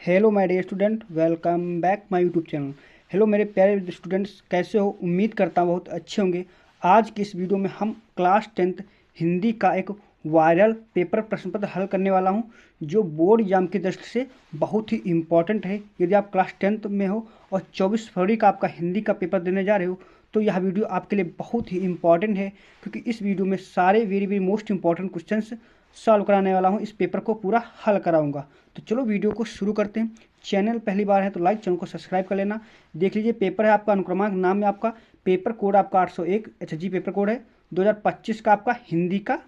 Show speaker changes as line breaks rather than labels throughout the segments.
Hello my dear student, welcome back my YouTube channel. Hello मेरे प्यारे students, कैसे हो? उम्मीद करता हूँ बहुत अच्छे होंगे। आज की इस वीडियो में हम क्लास 10th हिंदी का एक वायरल पेपर प्रश्न पत्र हल करने वाला हूँ, जो बोर्ड एग्जाम की दृष्टि से बहुत ही इम्पॉर्टेंट है। यदि आप क्लास 10th में हो और 24 फरवरी का आपका हिंदी का पेपर देने जा रहे हो तो यह वीडियो आपके लिए बहुत ही इम्पॉर्टेंट है, क्योंकि इस वीडियो में सारे very very most important questions solve कराने वाला हूँ। इस पेपर को पूरा हल कराऊंगा। तो चलो वीडियो को शुरू करते हैं। चैनल पहली बार है तो लाइक, चैनल को सब्सक्राइब कर लेना। देख लीजिए, पेपर है आपका अनुक्रमांक नाम में आपका पेपर कोड आपका 801 HG पेपर कोड है। 2025 का आपका हिंदी का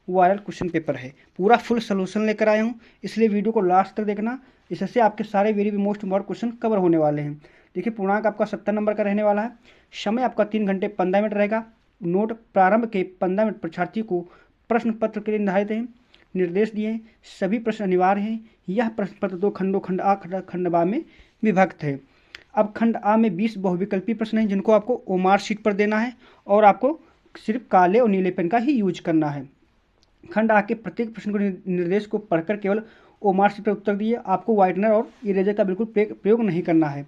वायरल क्वेश्चन पेपर है। पूरा फुल सोल्यूशन लेकर आया हूँ, इसलिए वीडियो को लास्ट तक देखना। इससे आपके सारे very most important question cover होने वाले हैं। देखिए, पूर्णांक आपका 70 नंबर का रहने वाला है। समय आपका 3 घंटे 15 मिनट रहेगा। नोट प्रारंभ के 15 मिनट परीक्षार्थी को प्रश्न पत्र के लिए निर्धारित हैं। निर्देश दिए हैं। सभी प्रश्न अनिवार्य हैं। यह प्रश्न पत्र 2 खंडों खंड आ खंड बा में विभक्त है। अब खंड आ में 20 बहुविकल्पी प्रश्न हैं, जिनको आपको ओमार शीट पर देना है और आपको सिर्फ काले और नीले पेन का ही यूज करना है। खंड आ के प्रत्येक प्रश्न को निर्देश को पढ़कर केवल ओमार शीट पर उत्तर दिए। आपको व्हाइटनर और इरेजर का बिल्कुल प्रयोग नहीं करना है।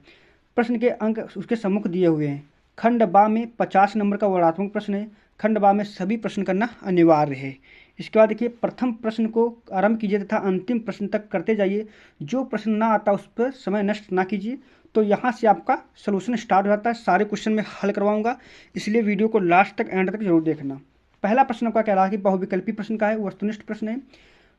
प्रश्न के अंक उसके सम्मुख दिए हुए हैं। खंड बा में 50 नंबर का वर्णात्मक प्रश्न है। खंड बा में सभी प्रश्न करना अनिवार्य है। इसके बाद देखिए, प्रथम प्रश्न को आरंभ कीजिए तथा अंतिम प्रश्न तक करते जाइए। जो प्रश्न ना आता उस पर समय नष्ट ना कीजिए। तो यहाँ से आपका सोल्यूशन स्टार्ट हो जाता है। सारे क्वेश्चन में हल करवाऊंगा, इसलिए वीडियो को लास्ट तक एंड तक जरूर देखना। पहला प्रश्न आपका कह रहा है कि बहुविकल्पी प्रश्न का है, वस्तुनिष्ठ प्रश्न है।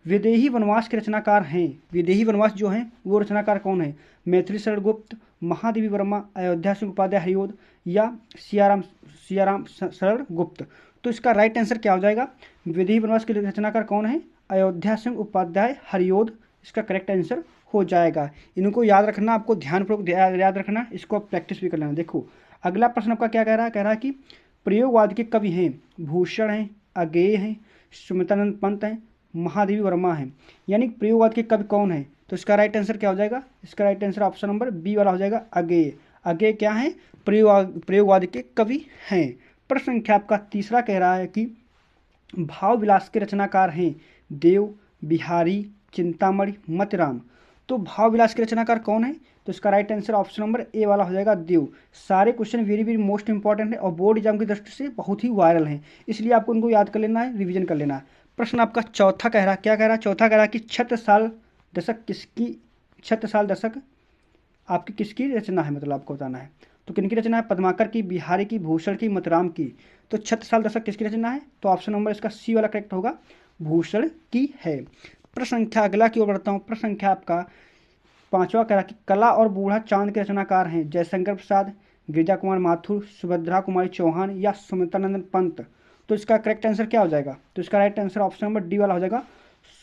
विदेही वनवास के रचनाकार हैं। विदेही वनवास जो हैं वो रचनाकार कौन है? मैथिली शरण गुप्त, महादेवी वर्मा, अयोध्या सिंह उपाध्याय हरिओद या सियाराम शरण गुप्त। तो इसका राइट आंसर क्या हो जाएगा? विदेही वनवास के रचनाकार कौन है? अयोध्या सिंह उपाध्याय हरिओद इसका करेक्ट आंसर हो जाएगा। इनको याद रखना, आपको ध्यानपूर्वक याद रखना, इसको आप प्रैक्टिस भी कर लेना। देखो, अगला प्रश्न आपका क्या कह रहा है? कह रहा है कि प्रयोगवाद के कवि हैं। भूषण हैं, अगेय हैं, सुमित्रानंद पंत हैं, महादेवी वर्मा हैं। यानी प्रयोगवाद के कवि कौन है? तो इसका राइट आंसर क्या हो जाएगा? इसका right answer option number B वाला हो जाएगा, अगेय। अगेय क्या है? प्रयोगवाद के कवि हैं। प्रश्न संख्या आपका तीसरा कह रहा है कि भाव विलास के रचनाकार हैं। देव, बिहारी, चिंतामणि, मतिराम। तो भाव विलास के रचनाकार कौन है? तो इसका right answer option number A वाला हो जाएगा, देव। सारे question very very most important है और बोर्ड एग्जाम की दृष्टि से बहुत ही वायरल है, इसलिए आपको उनको याद कर लेना है, रिवीजन कर लेना है। प्रश्न आपका चौथा कह रहा है, क्या कह रहा है? चौथा कह रहा है कि छत्रसाल दशक आपकी किसकी रचना है, मतलब आपको बताना है। तो किनकी रचना है? पद्माकर की, बिहारी की, भूषण की, मतिराम की। तो छत्रसाल दशक किसकी रचना है? तो ऑप्शन नंबर इसका सी वाला करेक्ट होगा, भूषण की है। प्रश्न संख्या अगला की ओर बढ़ता हूँ। प्रश्न संख्या आपका पांचवा कह रहा कि कला और बूढ़ा चांद के रचनाकार हैं। जयशंकर प्रसाद, गिरिजा कुमार माथुर, सुभद्रा कुमारी चौहान या सुमित्रानंदन पंत। तो इसका करेक्ट आंसर क्या हो जाएगा? तो इसका right answer option number D वाला हो जाएगा,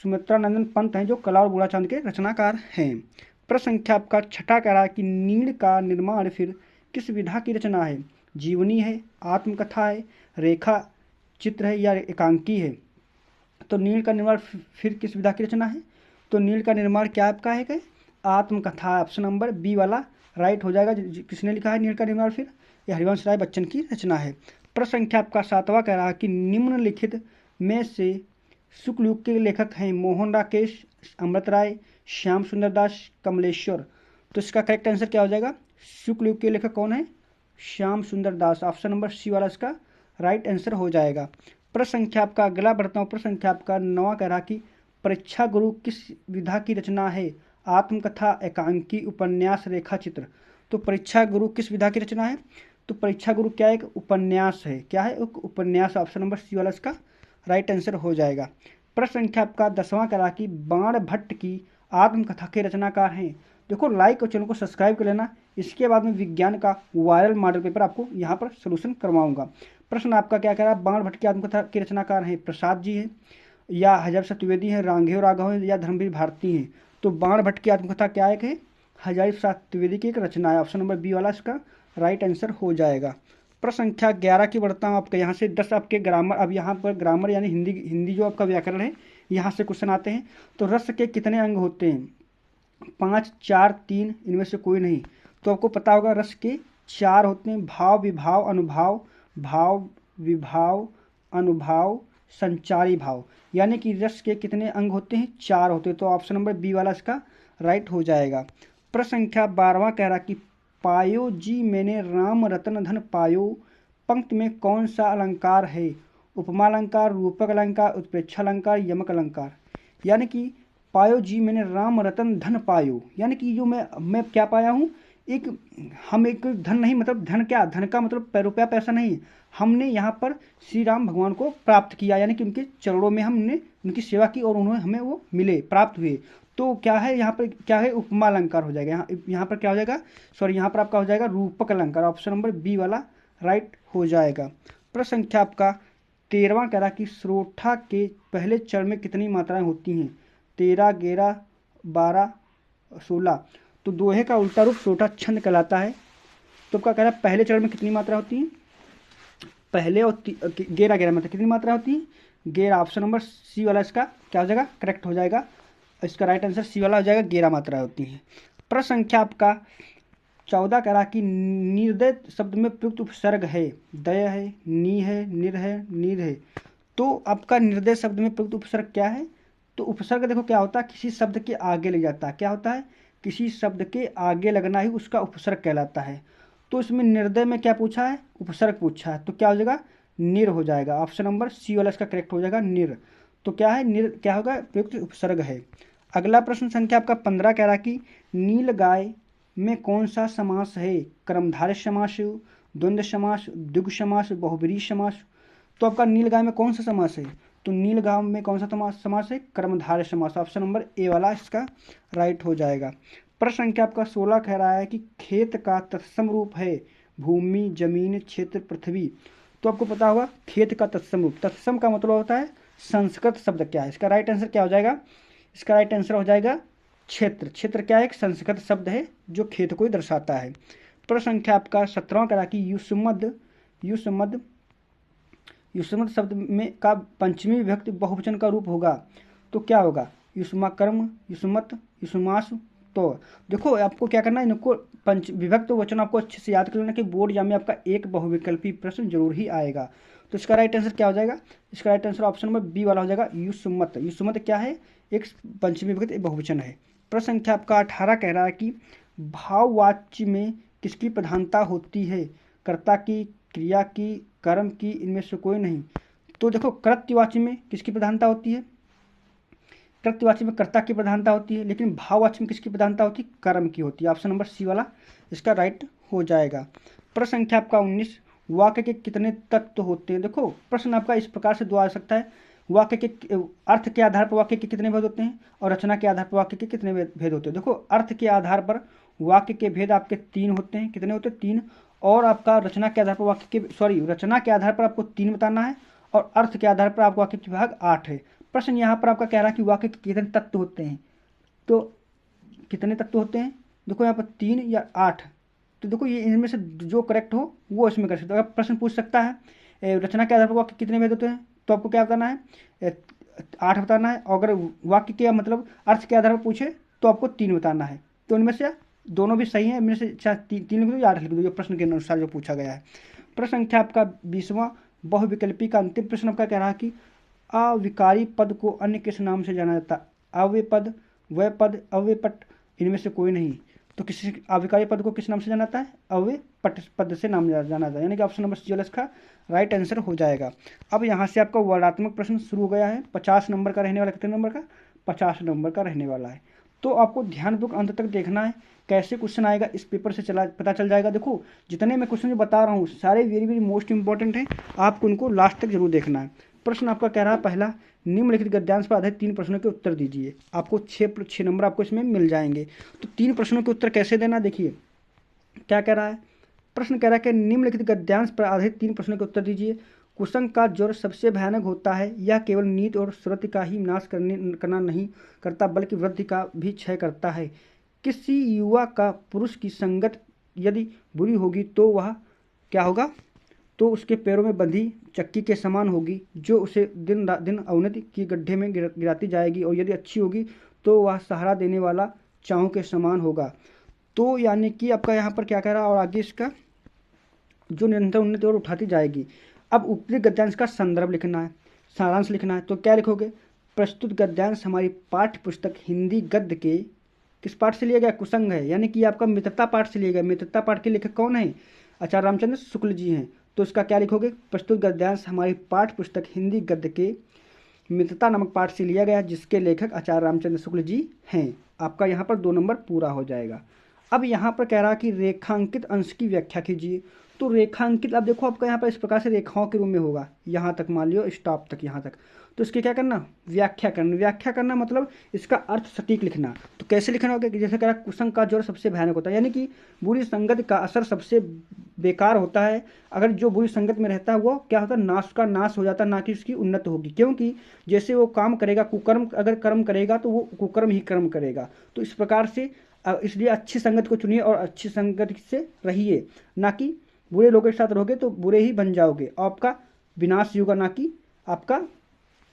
सुमित्रानंदन पंत हैं जो कला और बूढ़ा चांद के रचनाकार हैं। प्रश्न संख्या आपका छठा कह रहा है कि नीड़ का निर्माण फिर किस विधा की रचना है? जीवनी है, आत्मकथा है, रेखा चित्र है या एकांकी है। तो नीड़ का निर्माण फिर किस विधा की रचना है? तो नीड़ का निर्माण क्या आपका है? क्या आत्मकथा। ऑप्शन नंबर बी वाला राइट हो जाएगा। किसने लिखा है नीड़ का निर्माण फिर? यह हरिवंश राय बच्चन की रचना है। प्रश्न संख्या आपका सातवां कह रहा है कि निम्नलिखित में से शुक्ल युग के लेखक हैं। मोहन राकेश, अमृत राय, श्याम सुंदर दास, कमलेश्वर। तो इसका करेक्ट आंसर क्या हो जाएगा? शुक्ल युग के लेखक कौन है? श्याम सुंदर दास। ऑप्शन नंबर सी वाला इसका राइट आंसर हो जाएगा। प्रश्न संख्या आपका अगला बढ़ता हूँ। प्रश्न संख्या आपका 9वां कह रहा कि परीक्षा गुरु किस विधा की रचना है? आत्मकथा, एकांकी, उपन्यास, रेखा चित्र। तो परीक्षा गुरु किस विधा की रचना है? तो परीक्षा गुरु क्या एक उपन्यास है। क्या है? एक उपन्यास। ऑप्शन नंबर सी वाला इसका राइट आंसर हो जाएगा। प्रश्न संख्या आपका 10वां कह रहा कि बाण भट्ट की आत्मकथा के रचनाकार हैं। देखो, लाइक और चैनल को सब्सक्राइब कर लेना। इसके बाद में विज्ञान का वायरल मॉडल पेपर आपको यहाँ पर सोल्यूशन करवाऊंगा। प्रश्न आपका क्या कह रहा है? बाण भट्ट की आत्मकथा के रचनाकार हैं प्रसाद जी हैं या हजारी द्विवेदी हैं, रांघेय राघव हैं या धर्मवीर भारती हैं। तो बाण भट्ट की आत्मकथा क्या एक है? हजारी द्विवेदी की एक रचना है। ऑप्शन नंबर बी वाला इसका राइट आंसर हो जाएगा। प्रश्न संख्या 11 की बढ़ता हूँ। आपके यहाँ से 10 आपके ग्रामर, अब यहाँ पर ग्रामर यानी हिंदी जो आपका व्याकरण है, यहाँ से क्वेश्चन आते हैं। तो रस के कितने अंग होते हैं? 5, 4, 3, इनमें से कोई नहीं। तो आपको पता होगा रस के 4 होते हैं। भाव, विभाव, अनुभाव, भाव, विभाव, अनुभाव, संचारी भाव। यानी कि रस के कितने अंग होते हैं? 4 होते हैं। तो ऑप्शन नंबर बी वाला इसका राइट हो जाएगा। प्रश्न संख्या 12वां कह रहा कि पायो जी मैंने राम रतन धन पायो, पंक्ति में कौन सा अलंकार है? उपमा अलंकार, रूपक अलंकार, उत्प्रेक्षा अलंकार, यमक अलंकार। यानी कि पायो जी मैंने राम रतन धन पायो, यानी कि जो मैं क्या पाया हूँ, एक हम एक धन नहीं, मतलब धन क्या, धन का मतलब रुपया पैसा नहीं, हमने यहाँ पर श्री राम भगवान को प्राप्त किया, यानी कि उनके चरणों में हमने उनकी सेवा की और उन्होंने हमें वो मिले, प्राप्त हुए। तो क्या है यहाँ पर, क्या है, उपमा अलंकार हो जाएगा। यहाँ पर क्या हो जाएगा, सॉरी यहाँ पर आपका हो जाएगा रूपक अलंकार। ऑप्शन नंबर बी वाला राइट हो जाएगा। प्रश्न संख्या आपका 13वां कह रहा कि श्रोठा के पहले चरण में कितनी मात्राएं होती हैं? 13, 11, 12, 16। तो दोहे का उल्टा रूप श्रोठा छंद कहलाता है। तो आपका कह रहा है पहले चरण में कितनी मात्रा होती है? पहले और 11, 11 मतलब कितनी मात्रा होती है? 11। ऑप्शन नंबर सी वाला इसका क्या हो जाएगा, करेक्ट हो जाएगा। इसका राइट आंसर सी वाला हो जाएगा, 11 मात्रा होती है। प्रश्न संख्या आपका 14 कह रहा कि निर्दय शब्द में प्रयुक्त उपसर्ग है? दय है, नी है, निर है, नीर है। तो आपका निर्दय शब्द में प्रयुक्त उपसर्ग क्या है? तो उपसर्ग देखो क्या होता है, किसी शब्द के आगे लग जाता है। क्या होता है? किसी शब्द के आगे लगना ही उसका उपसर्ग कहलाता है। तो इसमें निर्दय में क्या पूछा है? उपसर्ग पूछा है। तो क्या हो जाएगा, निर हो जाएगा। ऑप्शन नंबर सी वाला इसका करेक्ट हो जाएगा, निर। तो क्या है, निर क्या होगा, प्रयुक्त उपसर्ग है। अगला प्रश्न संख्या आपका 15 कह रहा कि नील गाय में कौन सा समास है? कर्मधारय समास, द्वंद्व समास, द्विगु समास, बहुब्रीहि समास। तो आपका नील गाय में कौन सा समास है? तो नील गाय में कौन सा समास है? कर्मधारय समास। ऑप्शन नंबर ए वाला इसका राइट हो जाएगा। प्रश्न संख्या आपका 16 कह रहा है कि खेत का तत्सम रूप है? भूमि, जमीन, क्षेत्र, पृथ्वी। तो आपको पता होगा खेत का तत्सम रूप, तत्सम का मतलब होता है संस्कृत शब्द क्या है। इसका राइट आंसर क्या हो जाएगा? इसका राइट आंसर हो जाएगा क्षेत्र। क्षेत्र क्या है? एक संस्कृत शब्द है जो खेत को ही दर्शाता है। प्रश्न संख्या आपका 17 करा कि युष्मद युष्मद युष्मद शब्द में का पंचमी विभक्ति बहुवचन का रूप होगा। तो क्या होगा? युष्माकर्म, युष्मत, युष्मास। तो देखो आपको क्या करना है, इनको पंच विभक्त वचन आपको अच्छे से याद कर लेना कि बोर्ड या में आपका एक बहुविकल्पी प्रश्न जरूर ही आएगा। तो इसका राइट आंसर क्या हो जाएगा? इसका right answer option number B वाला हो जाएगा, युष्मत। युष्मत क्या है? एक पंचमी विभक्त बहुवचन है। प्रश्न संख्या आपका 18 कह रहा है कि भाववाच्य में किसकी प्रधानता होती है? कर्ता की, क्रिया की, कर्म की, इनमें से कोई नहीं। तो देखो कृत्यवाची में किसकी प्रधानता होती है? कृत्यवाची में कर्ता की प्रधानता होती है, लेकिन भाववाची में किसकी प्रधानता होती है? कर्म की होती है। ऑप्शन नंबर सी वाला इसका राइट हो जाएगा। प्रश्न संख्या आपका 19 वाक्य के कितने तत्व होते हैं? देखो प्रश्न आपका इस प्रकार से दो आ सकता है, वाक्य के अर्थ के आधार पर वाक्य के कितने भेद होते हैं और रचना के आधार पर वाक्य के कितने भेद होते हैं। देखो अर्थ के आधार पर वाक्य के भेद आपके 3 होते हैं। कितने होते हैं? 3। और आपका रचना के आधार पर वाक्य के रचना के आधार पर आपको 3 बताना है और अर्थ के आधार पर आपको वाक्य के भाग 8 है। प्रश्न यहाँ पर आपका कह रहा है कि वाक्य के कितने तत्व होते हैं? तो कितने तत्व होते हैं? देखो यहाँ पर 3 या 8। तो देखो ये इनमें से जो करेक्ट हो वो इसमें कर सकते हो। अगर प्रश्न पूछ सकता है रचना के आधार पर वाक्य कितने भेद होते हैं, तो आपको क्या बताना है? 8 बताना है। और अगर वाक्य के मतलब अर्थ के आधार पर पूछे तो आपको 3 बताना है। तो इनमें से दोनों भी सही है, इनमें से चाहे 3 लिख दो या 8 लिख दो, जो प्रश्न के अनुसार जो पूछा गया है। प्रश्न संख्या आपका 20वां बहुविकल्पी का अंतिम प्रश्न आपका कह रहा है कि अविकारी पद को अन्य किस नाम से जाना जाता है? अव्यय पद, वय पद, अव्यय पट, इनमें से कोई नहीं। तो किसी अविकारी पद को किस नाम से जाना जाता है? अव्यय पट पद से नाम जाना जाता है, यानी कि ऑप्शन नंबर सी वाला इसका राइट आंसर हो जाएगा। अब यहाँ से आपका वर्णात्मक प्रश्न शुरू हो गया है। 50 नंबर का रहने वाला, कितने नंबर का? 50 नंबर का रहने वाला है। तो आपको ध्यानपूर्वक अंत तक देखना है, कैसे क्वेश्चन आएगा इस पेपर से पता चल जाएगा। देखो जितने मैं क्वेश्चन बता रहा हूँ सारे वेरी वेरी मोस्ट इंपॉर्टेंट हैं, आपको उनको लास्ट तक जरूर देखना है। प्रश्न आपका कह रहा है पहला, निम्नलिखित गद्यांश पर आधारित 3 प्रश्नों के उत्तर दीजिए। आपको 6 नंबर आपको इसमें मिल जाएंगे। तो 3 प्रश्नों के उत्तर कैसे देना, देखिए क्या कह रहा है। प्रश्न कह रहा है कि निम्नलिखित गद्यांश पर आधारित 3 प्रश्नों के उत्तर दीजिए। कुसंग का ज्वर सबसे भयानक होता है, यह केवल नीति और श्रुति का ही नाश करना नहीं करता बल्कि वृद्धि का भी क्षय करता है। किसी युवा का पुरुष की संगत यदि बुरी होगी तो वह क्या होगा? तो उसके पैरों में बंधी चक्की के समान होगी, जो उसे दिन दिन अवनति की गड्ढे में गिराती जाएगी, और यदि अच्छी होगी तो वह सहारा देने वाला चाँव के समान होगा। तो यानी कि आपका यहाँ पर क्या कह रहा है, और आगे इसका जो निरंतर उन्नति और उठाती जाएगी। अब उपरी गद्यांश का संदर्भ लिखना है, सारांश लिखना है। तो क्या लिखोगे? प्रस्तुत गद्यांश हमारी पाठ्य पुस्तक हिंदी गद्य के किस पाठ से लिया गया? कुसंग है, यानी कि आपका मित्रता पाठ से लिया गया। मित्रता पाठ के लेखक कौन है? आचार्य रामचंद्र शुक्ल जी हैं। तो इसका क्या लिखोगे? प्रस्तुत गद्यांश हमारी पाठ्य पुस्तक हिंदी गद्य के मित्रता नामक पाठ से लिया गया, जिसके लेखक आचार्य रामचंद्र शुक्ल जी हैं। आपका यहाँ पर 2 नंबर पूरा हो जाएगा। अब यहाँ पर कह रहा कि रेखांकित अंश की व्याख्या कीजिए। तो रेखांकित, अब देखो आपका यहाँ पर इस प्रकार से रेखाओं के रूप में होगा, यहाँ तक मान लियो, स्टॉप तक, यहाँ तक। तो इसकी क्या करना? व्याख्या करना। व्याख्या करना मतलब इसका अर्थ सटीक लिखना। तो कैसे लिखना होगा कि जैसे कह रहा कुसंग का ज्वर सबसे भयानक होता है, यानी कि बुरी संगत का असर सबसे बेकार होता है। अगर जो बुरी संगत में रहता है वो क्या होता है? नाश का नाश हो जाता है, ना कि उसकी उन्नति होगी। क्योंकि जैसे वो काम करेगा, कुकर्म अगर कर्म करेगा तो वो कुकर्म ही कर्म करेगा। तो इस प्रकार से इसलिए अच्छी संगत को चुनिए और अच्छी संगत से रहिए, ना कि बुरे लोगों के साथ रहोगे तो बुरे ही बन जाओगे, आपका विनाश ही होगा, ना कि आपका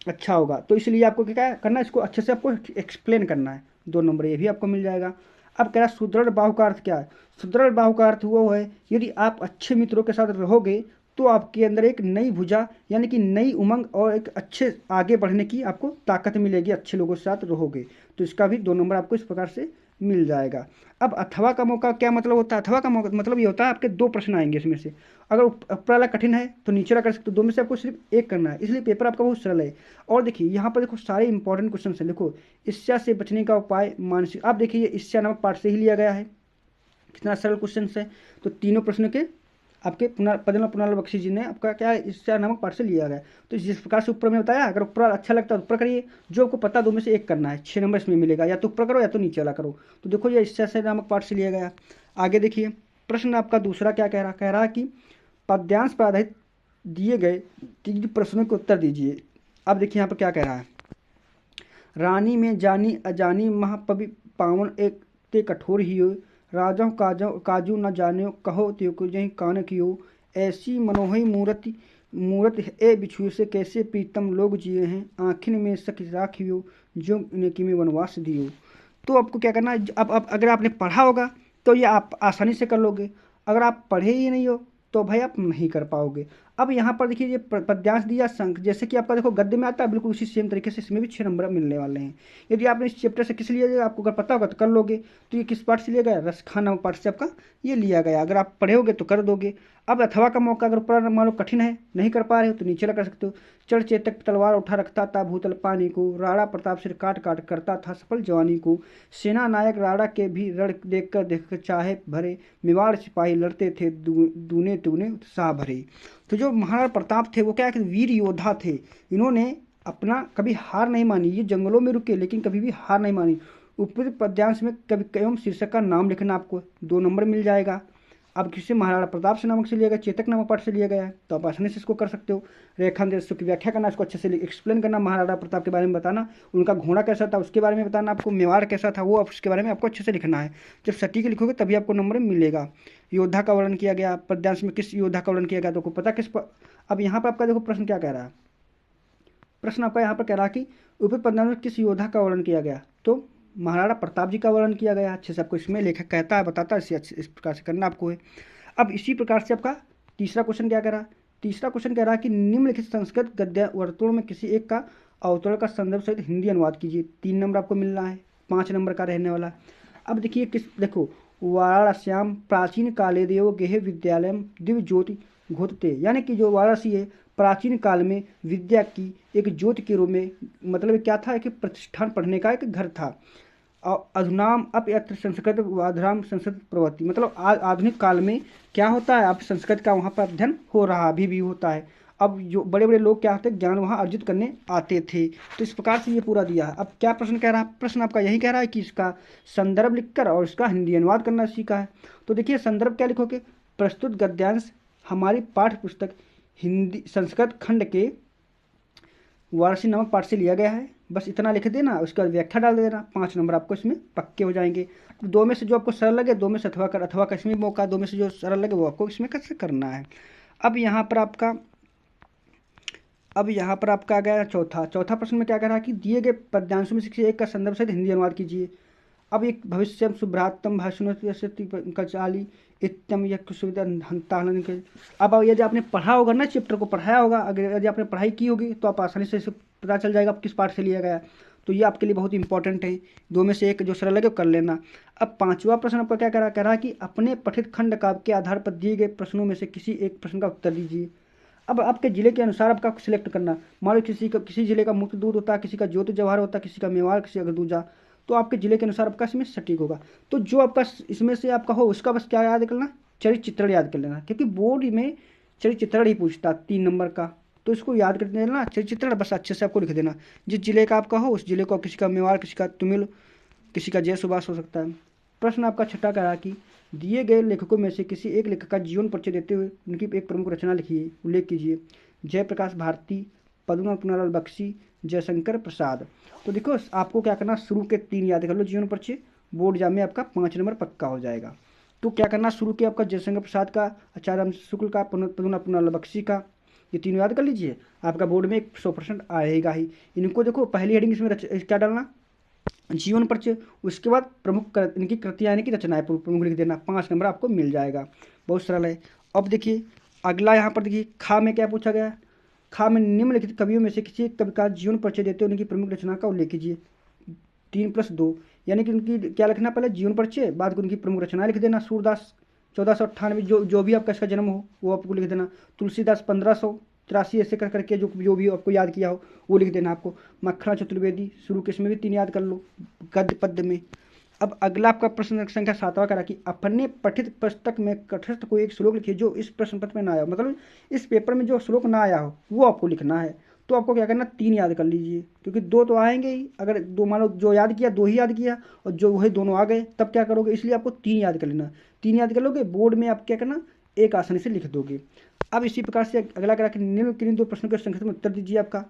अच्छा होगा। तो इसलिए आपको क्या करना है? इसको अच्छे से आपको एक्सप्लेन करना है। 2 नंबर ये भी आपको मिल जाएगा। अब कह रहा सुदृढ़ बाहु का अर्थ क्या है? सुदृढ़ बाहु का अर्थ वो है, यदि आप अच्छे मित्रों के साथ रहोगे तो आपके अंदर एक नई भुजा, यानी कि नई उमंग और एक अच्छे आगे बढ़ने की आपको ताकत मिलेगी, अच्छे लोगों के साथ रहोगे। तो इसका भी 2 नंबर आपको इस प्रकार से मिल जाएगा। अब अथवा का मौका क्या मतलब होता है? अथवा का मौका मतलब ये होता है आपके 2 प्रश्न आएंगे इसमें से। अगर ऊपर वाला कठिन है तो नीचे वाला कर सकते हो, 2 में से आपको सिर्फ एक करना है, इसलिए पेपर आपका बहुत सरल है। और देखिए यहाँ पर देखो सारे इंपॉर्टेंट क्वेश्चन है। देखो, ईर्ष्या से बचने का उपाय मानसिक, आप देखिए ये ईर्ष्या नामक पाठ से ही लिया गया है। कितना सरल क्वेश्चन है। तो तीनों प्रश्न के आपके पद्मनाभ पुनाल बख्शी जी ने आपका क्या ईर्ष्या नामक पाठ से लिया गया। तो जिस प्रकार से ऊपर में बताया, अगर ऊपर अच्छा लगता है ऊपर करिए, जो आपको पता 2 में से एक करना है, 6 नंबर इसमें मिलेगा, या तो ऊपर करो या तो नीचे वाला करो। तो देखो ये ईर्ष्या से नामक पाठ से लिया गया। आगे देखिए प्रश्न आपका दूसरा क्या कह रहा? कह रहा कि पद्यांश पर आधारित दिए गए 3 प्रश्नों के उत्तर दीजिए। अब देखिए यहाँ पर क्या कह रहा है? रानी में जानी अजानी महापवि पावन एक ते कठोर ही हो, राजो काजो काजू न जान्यो कहो त्यो जही कान कियो, ऐसी मनोहरी मूर्ति मूरत ए बिछुए से कैसे प्रीतम लोग जिए हैं, आखिन में सख राखियो जो नेकी में वनवास दियो। तो आपको क्या करना है? अब अगर आपने पढ़ा होगा तो ये आप आसानी से कर लोगे, अगर आप पढ़े ही नहीं हो तो भाई आप नहीं कर पाओगे। अब यहाँ पर देखिए ये पद्यांश दिया संख, जैसे कि आपका देखो गद्य में आता है, बिल्कुल उसी सेम तरीके से इसमें भी 6 नंबर मिलने वाले हैं। यदि आपने इस चैप्टर से किस लिए, आपको अगर पता होगा तो कर लोगे। तो ये किस पाठ से लिया गया? रसखान नामक पाठ से आपका ये लिया गया। अगर आप पढ़े होगे तो कर दोगे। अब अथवा का मौका, अगर ऊपर मान लो कठिन है, नहीं कर पा रहे हो तो नीचे कर सकते हो। चढ़ चेतक तलवार उठा रखता था भूतल पानी को, राणा प्रताप सिर काट काट करता था सफल जवानी को, सेना नायक राणा के भी रण देख चाहे भरे, मेवाड़ सिपाही लड़ते थे दूने तूने उत्साह भरे। तो जो महाराणा प्रताप थे वो क्या है? वीर योद्धा थे। इन्होंने अपना कभी हार नहीं मानी, ये जंगलों में रुके लेकिन कभी भी हार नहीं मानी। ऊपरी पद्यांश में कभी एवं शीर्षक का नाम लिखना, आपको 2 नंबर मिल जाएगा। अब किसी महाराणा प्रताप से नामक से लिया गया, चेतक नामक पाठ से लिया गया है, तो आप आसानी से इसको कर सकते हो। रेखांश की व्याख्या करना, इसको अच्छे से एक्सप्लेन करना, महाराणा प्रताप के बारे में बताना, उनका घोड़ा कैसा था उसके बारे में बताना, आपको मेवाड़ कैसा था वो उसके बारे में आपको अच्छे से लिखना है। जब सटीक लिखोगे तभी आपको नंबर मिलेगा। योद्धा का वर्णन किया गया, पद्यांश में किस योद्धा का वर्णन किया गया तो आपको पता किस अब यहाँ पर आपका देखो प्रश्न क्या कह रहा है? प्रश्न आपका यहाँ पर कह रहा है कि ऊपरी पद्यांश में किस योद्धा का वर्णन किया गया? तो महाराणा प्रताप जी का वर्णन किया गया। अच्छे से आपको इसमें लेखक कहता है, बताता है, इस प्रकार से करना आपको है। अब इसी प्रकार से आपका तीसरा क्वेश्चन क्या कह रहा है? तीसरा क्वेश्चन कह रहा है कि निम्नलिखित संस्कृत गद्य वर्तुणों में किसी एक का अवतरण का संदर्भ सहित हिंदी अनुवाद कीजिए। 3 नंबर आपको मिलना है, 5 नंबर का रहने वाला। अब देखिए देखो, वाराणस्याम प्राचीन काले देव गेह विद्यालय दिव्य ज्योति घोतते, यानी कि जो वाराणसी है प्राचीन काल में विद्या की एक ज्योति के रूप में, मतलब क्या था कि प्रतिष्ठान पढ़ने का एक घर था। और अधुनाम अप यत्र संस्कृत वाधराम संस्कृत प्रवृत्ति, मतलब आधुनिक काल में क्या होता है? अब संस्कृत का वहाँ पर अध्ययन हो रहा, अभी भी होता है। अब जो बड़े बड़े लोग क्या होते हैं, ज्ञान वहाँ अर्जित करने आते थे। तो इस प्रकार से ये पूरा दिया है। अब क्या प्रश्न कह रहा है? प्रश्न आपका यही कह रहा है कि इसका संदर्भ लिखकर और इसका हिंदी अनुवाद करना सीखा है। तो देखिए संदर्भ क्या लिखोगे? प्रस्तुत गद्यांश हमारी पाठ्य पुस्तक हिंदी संस्कृत खंड के वाराणसी नामक पाठ से लिया गया है। बस इतना लिख देना, उसके बाद व्याख्या डाल देना, 5 नंबर आपको इसमें पक्के हो जाएंगे। 2 में से जो आपको सरल लगे, 2 में से अथवा का इसमें मौका, 2 में से जो सरल लगे वो आपको इसमें कैसे करना है। अब यहाँ पर आपका आ गया चौथा प्रश्न में क्या कह रहा है कि दिए गए पद्यांशों में से किसी एक का संदर्भ सहित हिंदी अनुवाद कीजिए। अब एक भविष्य सुभ्रातम भाषण कचाली इतम सुविधा हंता। अब यदि आपने पढ़ा होगा ना, चैप्टर को पढ़ाया होगा, अगर यदि आपने पढ़ाई की होगी तो आप आसानी से इसे पता चल जाएगा किस पाठ से लिया गया। तो तो ये आपके लिए बहुत इंपॉर्टेंट है। दो में से एक जो सरल लगे वो कर लेना। अब पांचवा प्रश्न आपका क्या कह रहा है कि अपने पठित खंड काव्य के आधार पर दिए गए प्रश्नों में से किसी एक प्रश्न का उत्तर दीजिए। अब आपके जिले के अनुसार आपका सिलेक्ट करना। मान लो किसी जिले का मुक्त दूध होता है, किसी का ज्योति जवाहर होता है, किसी का मेवाड़, किसी का दूजा, तो आपके जिले के अनुसार आपका इसमें सटीक होगा। तो जो आपका इसमें से आपका हो उसका बस क्या याद कर लेना, चरित्र चित्रण याद कर लेना, क्योंकि बोर्ड में चरित्र चित्रण ही पूछता 3 नंबर का, तो इसको याद कर देना चरित्र चित्रण, बस अच्छे से आपको लिख देना। जिस जिले का आपका हो उस जिले को, किसी का मेवाड़, किसी का तुमिल, किसी का जय सुभाष हो सकता है। प्रश्न आपका छठा कह रहा कि दिए गए लेखकों में से किसी एक लेखक का जीवन परिचय देते हुए उनकी एक प्रमुख रचना लिखिए, उल्लेख कीजिए। जयप्रकाश भारती, पद्मनाभ पुनालाल बख्शी, जयशंकर प्रसाद। तो देखो आपको क्या करना, शुरू के 3 याद कर लो जीवन परिचय, बोर्ड एग्जाम में आपका 5 नंबर पक्का हो जाएगा। तो क्या करना, शुरू के आपका जयशंकर प्रसाद का, आचार्य राम शुक्ल का, पद्मनाभ पुनालाल बख्शी का, ये 3 याद कर लीजिए। आपका बोर्ड में 100% आएगा ही। इनको देखो पहली हेडिंग इसमें क्या डालना, जीवन परिचय, उसके बाद प्रमुख इनकी कृतियाँ यानी कि रचनाएं प्रमुख लिख देना, 5 नंबर आपको मिल जाएगा। बहुत सरल है। अब देखिए अगला यहाँ पर देखिए खा में क्या पूछा गया, खा में निम्नलिखित कवियों में से किसी एक कवि का जीवन परिचय देते हुए उनकी प्रमुख रचना का उल्लेख कीजिए। 3+2 यानी कि उनकी क्या लिखना, पहले जीवन परिचय, बाद उनकी प्रमुख रचना लिख देना। सूरदास 1498 जो भी आपका इसका जन्म हो वो आपको लिख देना। तुलसीदास 1583, ऐसे कर करके जो भी आपको याद किया हो वो लिख देना आपको। मक्खना चतुर्वेदी शुरू के इसमें भी 3 याद कर लो गद्य पद्य में। अब अगला आपका प्रश्न संख्या 7वां करा कि अपने पठित पुस्तक में तटस्थ कोई एक श्लोक लिखिए जो इस प्रश्न पत्र में ना आया हो, मतलब इस पेपर में जो श्लोक ना आया हो वो आपको लिखना है। तो आपको क्या करना, 3 याद कर लीजिए, क्योंकि 2 तो आएंगे ही। अगर 2 मान लो जो याद किया 2 ही याद किया और जो वही दोनों आ गए तब क्या करोगे, इसलिए आपको 3 याद कर लेना। 3 याद कर लोगे, बोर्ड में आप क्या करना, एक आसानी से लिख दोगे। अब इसी प्रकार से अगला करा कि निम्नलिखित 2 प्रश्नों के संक्षिप्त में उत्तर दीजिए आपका।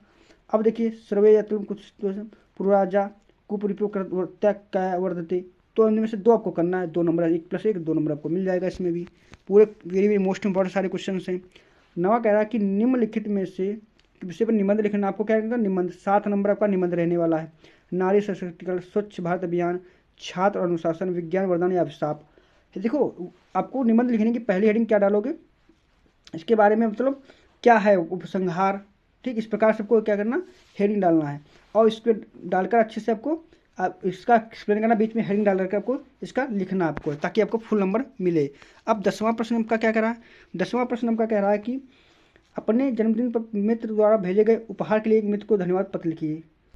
अब देखिए सर्वे यत्न कुछ पूर्वराजा कुपरिप्रोक्त्या वर्धते, तो इनमें से 2 आपको करना है, 2 नंबर, 1+1 2 नंबर आपको मिल जाएगा। इसमें भी पूरे वेरी वेरी मोस्ट इंपॉर्टेंट सारे क्वेश्चन हैं। 9वां कह रहा है कि निम्नलिखित में से विषय पर निबंध लिखना। आपको क्या करना, निबंध 7 नंबर आपका निबंध रहने वाला है। नारी सशक्तिकरण, स्वच्छ भारत अभियान, छात्र और अनुशासन, विज्ञान वरदान या अभिशाप। देखो आपको निबंध लिखने की पहली हेडिंग क्या डालोगे, इसके बारे में मतलब क्या है उपसंहार, ठीक इस प्रकार से आपको क्या करना, हेडिंग डालना है। और इस पर डालकर अच्छे से आपको इसका एक्सप्लेन करना, बीच में हेडिंग डाल करके आपको इसका लिखना आपको, ताकि आपको फुल नंबर मिले। अब 10वां प्रश्न आपका क्या कह रहा है, 10वां प्रश्न आपका कह रहा है कि अपने जन्मदिन पर मित्र द्वारा भेजे गए उपहार के लिए एक मित्र को धन्यवाद पत्र लिखिए।